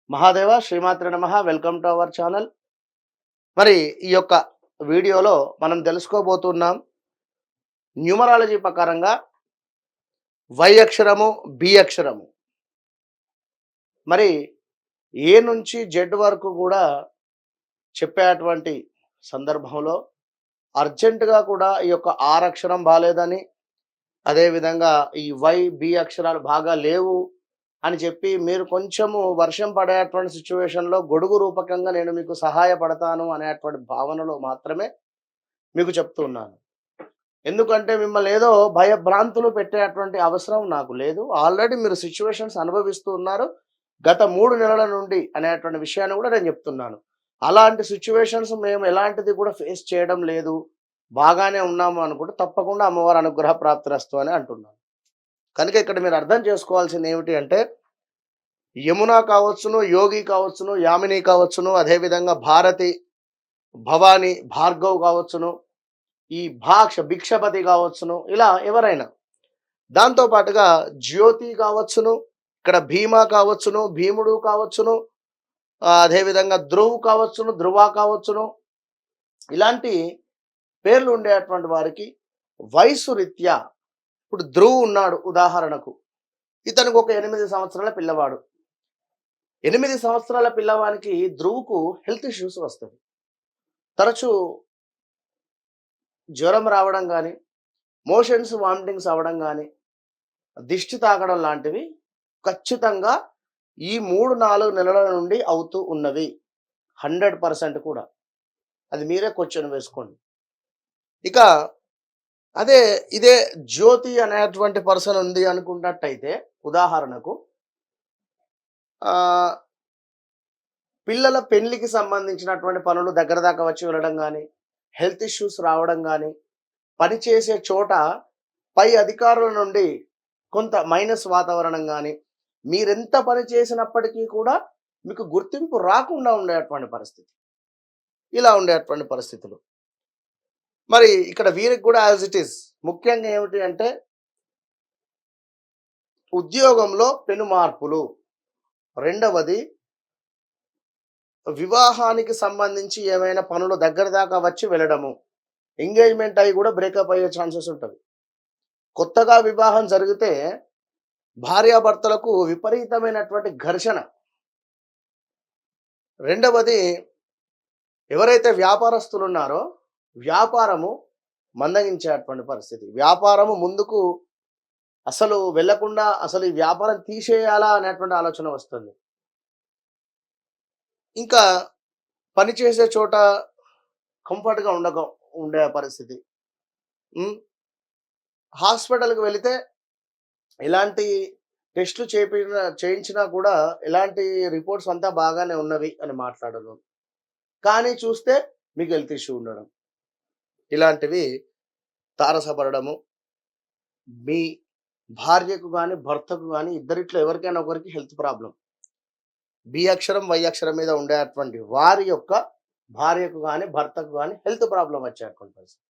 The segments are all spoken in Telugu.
మహాదేవ శ్రీమాత్ర నమః. Welcome to our channel. మరి ఈ యొక్క వీడియోలో మనం తెలుసుకోబోతున్నాం న్యూమరాలజీ ప్రకారంగా వై అక్షరము, బి అక్షరము, మరి ఏ నుంచి జెడ్ వరకు కూడా చెప్పేటువంటి సందర్భంలో అర్జెంటుగా కూడా ఈ యొక్క ఆర్ అక్షరం బాలేదని, అదేవిధంగా ఈ వై, బి అక్షరాలు బాగా లేవు అని చెప్పి మీరు కొంచెము వర్షం పడేటువంటి సిచ్యువేషన్‌లో గొడుగు రూపకంగా నేను మీకు సహాయపడతాను అనేటువంటి భావనలో మాత్రమే మీకు చెప్తూ ఉన్నాను. ఎందుకంటే మిమ్మల్ని ఏదో భయభ్రాంతులు పెట్టేటువంటి అవసరం నాకు లేదు. ఆల్రెడీ మీరు సిట్యుయేషన్స్ అనుభవిస్తూ ఉన్నారు. గత 3 నెలల నుండి అనేటువంటి విషయాన్ని కూడా నేను చెప్తున్నాను. అలాంటి సిట్యుయేషన్స్ మేము ఎలాంటిది కూడా ఫేస్ చేయడం లేదు. బాగానే ఉన్నాము అనుకుంటే తప్పకుండా అమ్మవారి అనుగ్రహ ప్రాప్తిరస్తు అని అంటున్నాను. కనుక ఇక్కడ మీరు అర్థం చేసుకోవాల్సింది ఏమిటి అంటే యమున కావచ్చును, యోగి కావచ్చును, యామిని కావచ్చును, అదేవిధంగా భారతి, భవాని, భార్గవ్ కావచ్చును, ఈ భిక్షపతి కావచ్చును, ఇలా ఎవరైనా. దాంతో పాటుగా జ్యోతి కావచ్చును, ఇక్కడ భీమా కావచ్చును, భీముడు కావచ్చును, అదేవిధంగా ధ్రువ్ కావచ్చును, ధ్రువ కావచ్చును, ఇలాంటి పేర్లు ఉండేటువంటి వారికి వయసు రీత్యా ఇప్పుడు ధ్రువ్ ఉన్నాడు ఉదాహరణకు. ఇతనికి ఒక 8 సంవత్సరాల పిల్లవాడు. 8 సంవత్సరాల పిల్లవానికి ధ్రువుకు హెల్త్ ఇష్యూస్ వస్తది. తరచూ జ్వరం రావడం గానీ, మోషన్స్, వామిటింగ్స్ అవ్వడం గానీ, దిష్టి తాకడం లాంటివి ఖచ్చితంగా ఈ 3, 4 నెలల నుండి అవుతూ ఉన్నవి. 100% కూడా. అది మీరే క్వెషన్ వేసుకోండి. ఇక అదే ఇదే జ్యోతి అనేటువంటి పర్సన్ ఉంది అనుకున్నట్టయితే ఉదాహరణకు ఆహ్, పిల్లల పెళ్ళికి సంబంధించినటువంటి పనులు దగ్గర దాకా వచ్చి వెళ్ళడం గానీ, హెల్త్ ఇష్యూస్ రావడం గానీ, పనిచేసే చోట పై అధికారుల నుండి కొంత మైనస్ వాతావరణం గానీ, మీరెంత పని చేసినప్పటికీ కూడా మీకు గుర్తింపు రాకుండా ఉండేటువంటి పరిస్థితి. ఇలా ఉండేటువంటి పరిస్థితులు. మరి ఇక్కడ వీరికి కూడా యాజ్ ఇట్ ఈస్ ముఖ్యంగా ఏమిటి అంటే ఉద్యోగంలో పెను మార్పులు. రెండవది వివాహానికి సంబంధించి ఏమైనా పనులు దగ్గర దాకా వచ్చి వెళ్ళడము. ఎంగేజ్‌మెంట్ అయ్యి కూడా బ్రేకప్ అయ్యే ఛాన్సెస్ ఉంటది. కొత్తగా వివాహం జరిగితే భార్యాభర్తలకు విపరీతమైనటువంటి ఘర్షణ. రెండవది ఎవరైతే వ్యాపారస్తులున్నారో వ్యాపారము మందగించేటువంటి పరిస్థితి. వ్యాపారము ముందుకు అసలు వెళ్ళకుండా అసలు ఈ వ్యాపారం తీసేయాలా అనేటువంటి ఆలోచన వస్తుంది. ఇంకా పనిచేసే చోట కంఫర్ట్‌గా ఉండే పరిస్థితి. హ్మ్. హాస్పిటల్‌కి వెళితే ఎలాంటి టెస్ట్‌లు చేయించినా కూడా ఎలాంటి రిపోర్ట్స్ అంతా బాగానే ఉన్నవి అని మాట్లాడడం. కానీ చూస్తే మీకు హెల్త్ ఇష్యూ ఉండడం. ఇలాంటివి తారసపడడము. మీ భార్యకు గాని, భర్తకు గాని ఇద్దరిట్లో ఎవరికైనా ఒకరికి హెల్త్ ప్రాబ్లమ్. బి అక్షరం, వై అక్షరం మీద ఉండేటువంటి వారి యొక్క భార్యకు గాని, భర్తకు గాని హెల్త్ ప్రాబ్లమ్ వచ్చేటువంటి పరిస్థితి.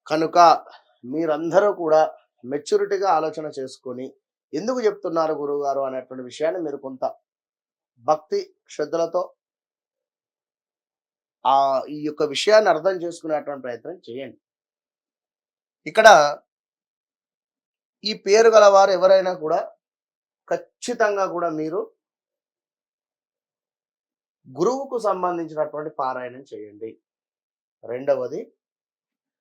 కనుక మీరందరూ కూడా మెచ్యూరిటీగా ఆలోచన చేసుకొని, ఎందుకు చెప్తున్నారు గురువుగారు అనేటువంటి విషయాన్ని మీరు కొంత భక్తి, శ్రద్ధలతో ఈ యొక్క విషయాన్ని అర్థం చేసుకునేటువంటి ప్రయత్నం చేయండి. ఇక్కడ ఈ పేరు గలవారు ఎవరైనా కూడా ఖచ్చితంగా కూడా మీరు గురువుకు సంబంధించినటువంటి పారాయణం చేయండి. రెండవది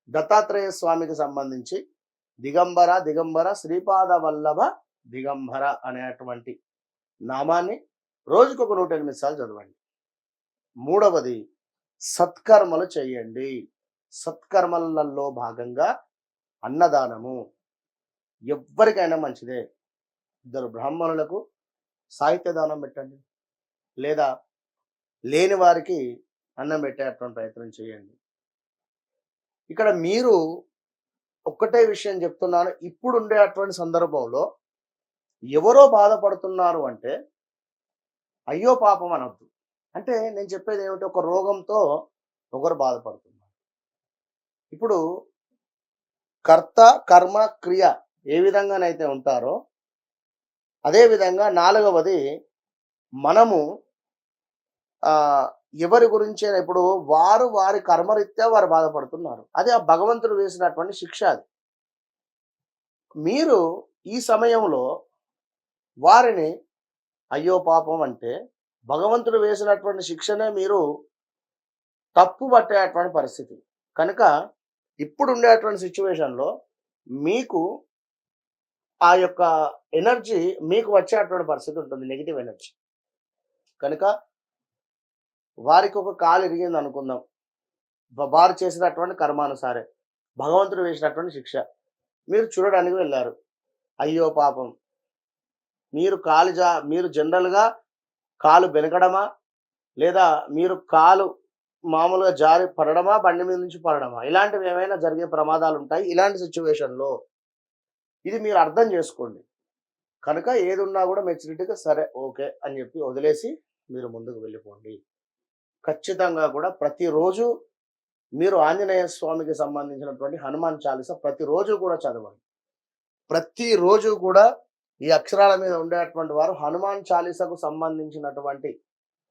దత్తాత్రేయ స్వామికి సంబంధించి దిగంబర, దిగంబర శ్రీపాద వల్లభ దిగంబర అనేటువంటి నామాన్ని రోజుకొక 108 సార్లు చదవండి. మూడవది సత్కర్మలు చేయండి. సత్కర్మలలో భాగంగా అన్నదానము ఎవ్వరికైనా మంచిదే. 2 బ్రాహ్మణులకు సాహిత్య దానం పెట్టండి. లేదా లేని వారికి అన్నం పెట్టేటువంటి ప్రయత్నం చేయండి. ఇక్కడ మీరు ఒక్కటే విషయం చెప్తున్నాను. ఇప్పుడు ఉండేటువంటి సందర్భంలో ఎవరో బాధపడుతున్నారు అంటే అయ్యో పాపం అనొద్దు. అంటే నేను చెప్పేది ఏమిటి, ఒక రోగంతో ఒకరు బాధపడుతున్నారు. ఇప్పుడు కర్త, కర్మ, క్రియ ఏ విధంగానైతే ఉంటారో అదే విధంగా నాలుగవది మనము ఎవరి గురించైనా ఇప్పుడు వారు వారి కర్మరీత్యా వారు బాధపడుతున్నారు. అది ఆ భగవంతుడు వేసినటువంటి శిక్ష అది. మీరు ఈ సమయంలో వారిని అయ్యో పాపం అంటే భగవంతుడు వేసినటువంటి శిక్షనే మీరు తప్పు పట్టేటువంటి పరిస్థితి. కనుక ఇప్పుడుండేటువంటి సిట్యుయేషన్‌లో మీకు ఆ యొక్క ఎనర్జీ మీకు వచ్చేటువంటి పరిస్థితి ఉంటుంది. Negative energy. కనుక వారికి ఒక కాలు ఇరిగిందనుకుందాం. వారు చేసినటువంటి కర్మానుసారే. భగవంతుడు వేసినటువంటి శిక్ష. మీరు చూడడానికి వెళ్లారు. అయ్యో పాపం! మీరు జనరల్‌గా కాలు బెనకడమా? లేదా మీరు కాలు మామూలుగా జారి పడడమా? బండి మీద నుంచి పడడమా? ఇలాంటివి ఏమైనా జరిగే ప్రమాదాలుంటాయి. ఇలాంటి సిట్యుయేషన్‌లో ఇది మీరు అర్థం చేసుకోండి. కనుక ఏదున్నా గూడా మెచ్యూరిటీగా సరే, ఓకే అని జెప్పి వదిలేసి మీరు ముందుకు వెళ్ళిపోండి. ఖచ్చితంగా కూడా ప్రతిరోజు మీరు ఆంజనేయ స్వామికి సంబంధించినటువంటి హనుమాన్ చాలీసా ప్రతిరోజు కూడా చదవండి. ప్రతిరోజు కూడా ఈ అక్షరాల మీద ఉండేటువంటి వారు హనుమాన్ చాలీసాకు సంబంధించినటువంటి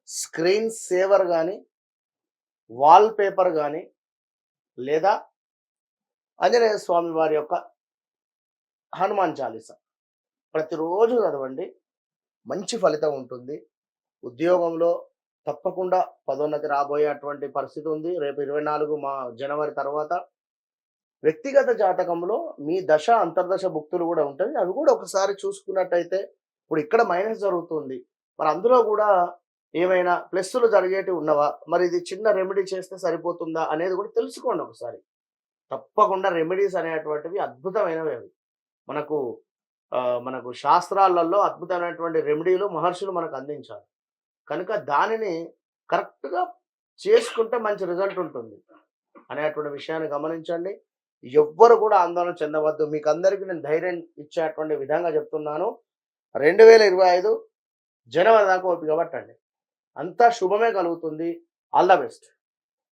స్క్రీన్ సేవర్ గాని, వాల్ పేపర్ గాని, లేదా ఆంజనేయ స్వామి వారి యొక్క హనుమాన్ చాలీసా ప్రతిరోజు చదవండి. మంచి ఫలితం ఉంటుంది. ఉద్యోగంలో తప్పకుండా పదోన్నతి రాబోయేటువంటి పరిస్థితి ఉంది. రేపు 24 జనవరి తర్వాత. వ్యక్తిగత జాతకంలో మీ దశ, అంతర్దశ భుక్తులు గూడా ఉంటాయి. అవి గూడా ఒకసారి చూసుకున్నట్టయితే ఇప్పుడు ఇక్కడ మైనస్ జరుగుతుంది. మరి అందులో గూడా ఏమైనా ప్లస్సులు జరిగేటివి ఉన్నవా? మరి ఇది చిన్న రెమెడీ చేస్తే సరిపోతుందా? అనేది గూడా తెలుసుకోండి ఒకసారి. తప్పకుండా రెమెడీస్ అనేటువంటివి అద్భుతమైనవి అవి. మనకు మనకు శాస్త్రాలలో అద్భుతమైనటువంటి రెమెడీలు మహర్షులు మనకు అందించారు. కనుక దానిని కరెక్ట్‌గా చేసుకుంటే మంచి రిజల్ట్ ఉంటుంది అనేటువంటి విషయాన్ని గమనించండి. ఎవ్వరు కూడా ఆందోళన చెందవద్దు. మీకందరికీ నేను ధైర్యం ఇచ్చేటువంటి విధంగా చెప్తున్నాను. 2025 జనవరి దాకా ఓపిక పట్టండి. అంతా శుభమే కలుగుతుంది. All the best.